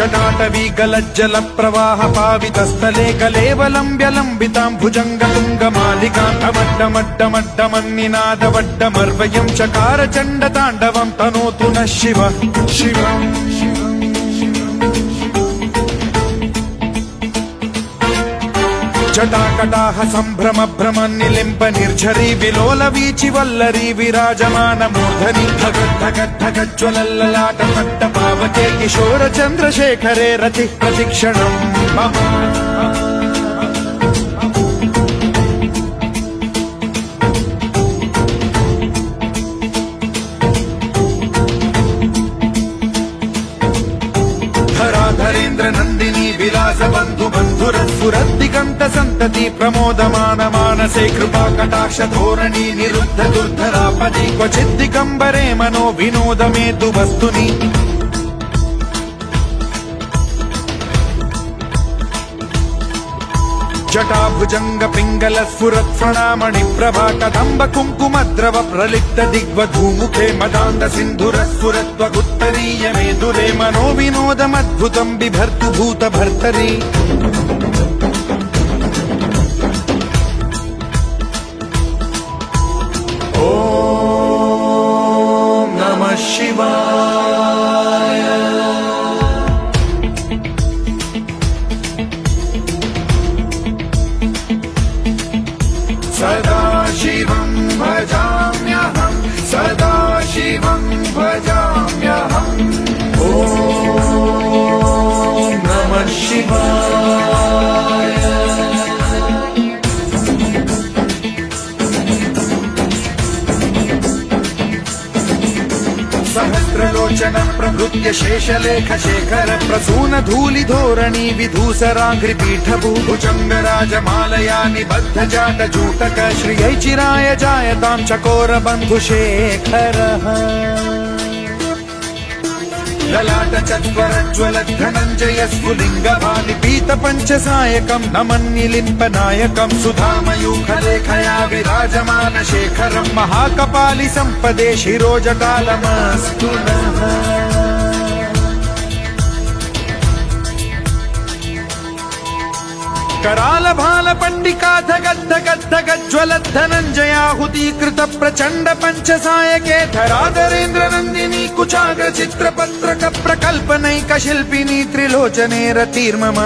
जटाटवीगलज्जल प्रवाह पावितस्थले कलेवलम्ब्यलम्बितां भुजङ्गतुङ्गमालिकान्तमड्डमड्डमड्डमन्निनादवड्डमर्वयं चकार चण्डताण्डवं तनोतु नः शिवः शिवम् जटाकटाह सम्भ्रम भ्रम निलिम्प निर्झरी विलोल वीचि वल्लरी विराजमान मूर्धनि धगद्धगद्धगज्ज्वलल्ललाट पट्ट पावके किशोर चन्द्रशेखरे रति प्रतिक्षणम् मम धराधरेन्द्र नन्दिनी विलास बन्धु बन्धुरस्फुरद्दिगन्त सन्तति प्रमोदमान मानसे कृपा कटाक्ष धोरणी निरुद्ध दुर्धरापदि क्वचिद्दिगम्बरे मनो विनोद मेतु वस्तुनि जटाभुजंग पिंगल स्फुरत् प्रणामणि प्रभा कदम्ब कुङ्कुमद्रव प्रलिप्त दिग्वधूमुखे मदान्त सिन्धुर स्फुरत्वगुत्तरीय मेदुरे मनो विनोदमद्भुतं बिभर्तु भूत भर्तरि ॐ नमः शिवाय सदा शिवं भजाम्यहं सदा शिवं भजाम्यहम् ॐ नमः शिवाय सहस्रलोचन प्रभृत्य शेषलेख शेखर प्रसून धूलि धोरणी विधूसराघ्रि पीठभूभुजंग राजमालया निबद्ध जाट जूटक श्रियै चिराय जायतां चकोर बन्धु शेखरः ललाट चत्वरज्वल धनञ्जय स्फुलिङ्ग भानि पीत पञ्चसायकं नमन्निलिम्प नायकं सुधामयूखलेखया विराजमान शेखरं महाकपालि सम्पदे शिरोजटालमस्तु नः कराल भाल पंडिका धगद्धगद्धगज्ज्वलद्धनञ्जयाहुतीकृत प्रचण्ड पञ्चसायके धराधरेन्द्र नन्दिनी कुचाग्र चित्रपत्रक प्रकल्पनैक शिल्पिनी त्रिलोचने रतिर्मम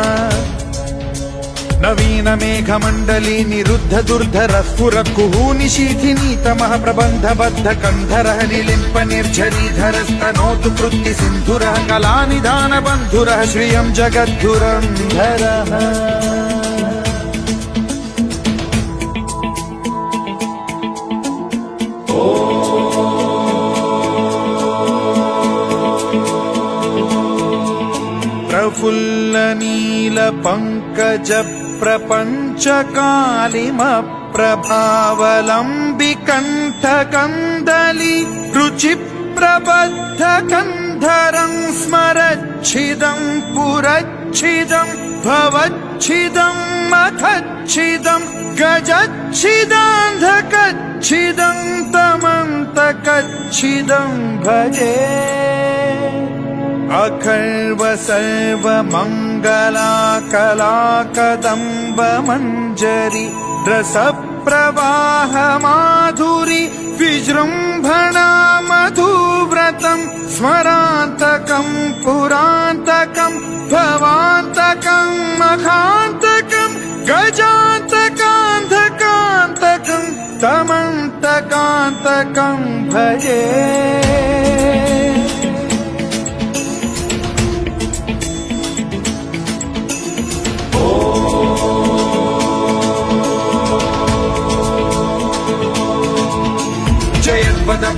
नवीन मेघमण्डली निरुद्ध दुर्धर स्फुर कुहूनिशीथिनी तमः प्रबन्ध बद्ध कन्धरः निलिम्प निर्झरीधर स्तनोतु कृत्ति सिन्धुरः कलानिधान बन्धुरः श्रियं जगद्धुरन्धरः प्रफुल्ल नील पंकज प्रपंच कालिम प्रभावलंबिकंठ कंदली रुचि प्रबद्ध कंधरं स्मरच्छिदं पुरच्छिदं भवच्छिदं मखच्छिदं गजच्छिदान्धकच्छिदं तमन्तकच्छिदं भजे अखर्व सर्व मंगला कला कदम्ब मंजरी रस प्रवाह माधुरी विजृंभणा मधुव्रतं स्मरान्तकं पुरान्तकं भवान्तकं मखान्तकं गजान्तकान्धकान्तकं तमन्तकान्तकं भजे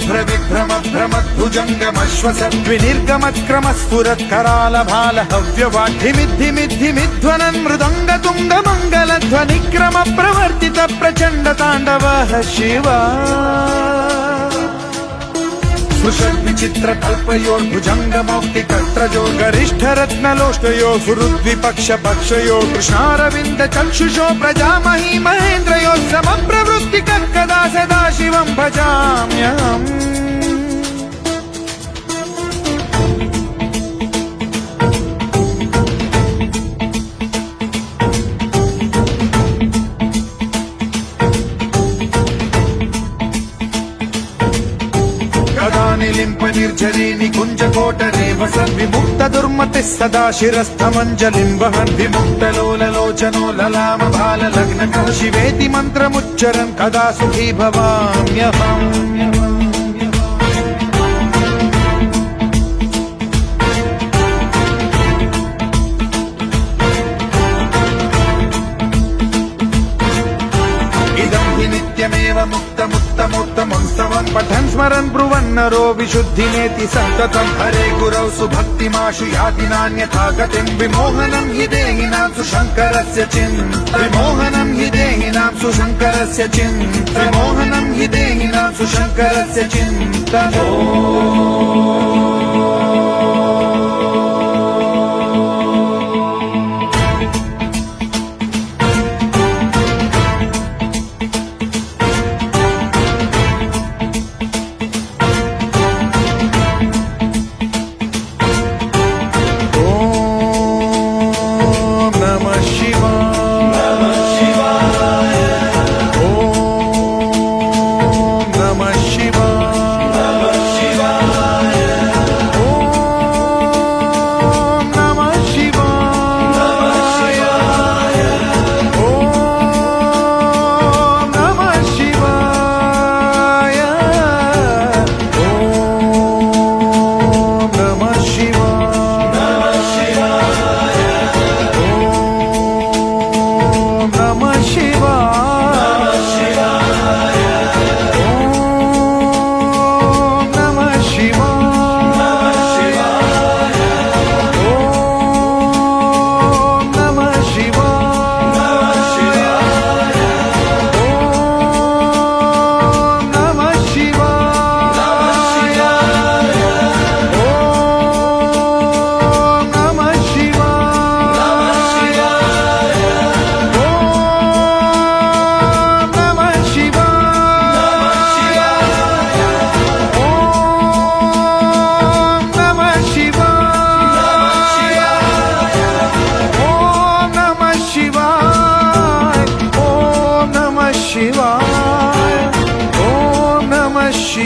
శుభ్ర విభ్రమ భ్రమద్భుజంగమశ్వసద్వినిర్గమత్క్రమస్ఫురత్కరాల భాల హవ్యవాఢ్యమిద్ధిమిద్ధిమిధ్వనన్ మృదంగ తుంగ మంగళ ధ్వనిక్రమ ప్రవర్తిత ప్రచండ తాండవ శివ విచిత్ర కల్పయోర్భుజంగమౌక్తి కర్త్రజో గరిష్ఠ రత్నలోష్టయో సురుద్విపక్ష పక్షయో కృష్ణారవింద చక్షుషో ప్రజామహీ మహేంద్రయో సమ ప్రవృత్తి కదా సదా శివం భజామ్యహం నిలింప నిర్జరీ నికుంజకోటరేవ సద్విముక్త దుర్మతి సదా శిరస్థమంజలిం వహన్ విముక్తలోలలోచనో లలామ బాల లగ్న శివేతి మంత్రముచ్చరన్ కదా సుఖీ భవామ్యహం నిత్యమేవ ముక్తముత్తమోత్తమం పఠన్ స్మరన్ బ్రువన్నరో విశుద్ధినేతి సంతతం హరే గురౌ సుభక్తిమాశు యాతి నాన్యథా గతిం విమోహనం హి దేహినాం సుశంకరస్య చింత విమోహనం హి దేహినాం సుశంకరస్య చింత విమోహనం హి దేహినాం సుశంకరస్య చింత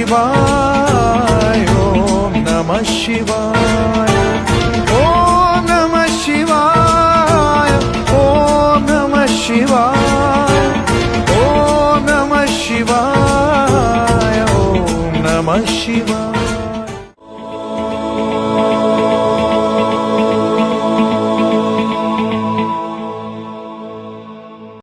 शिवाय ओम नमः शिवाय ओम नमः शिवाय ओम नमः शिवाय ओम नमः शिवाय ओम नमः शिवाय।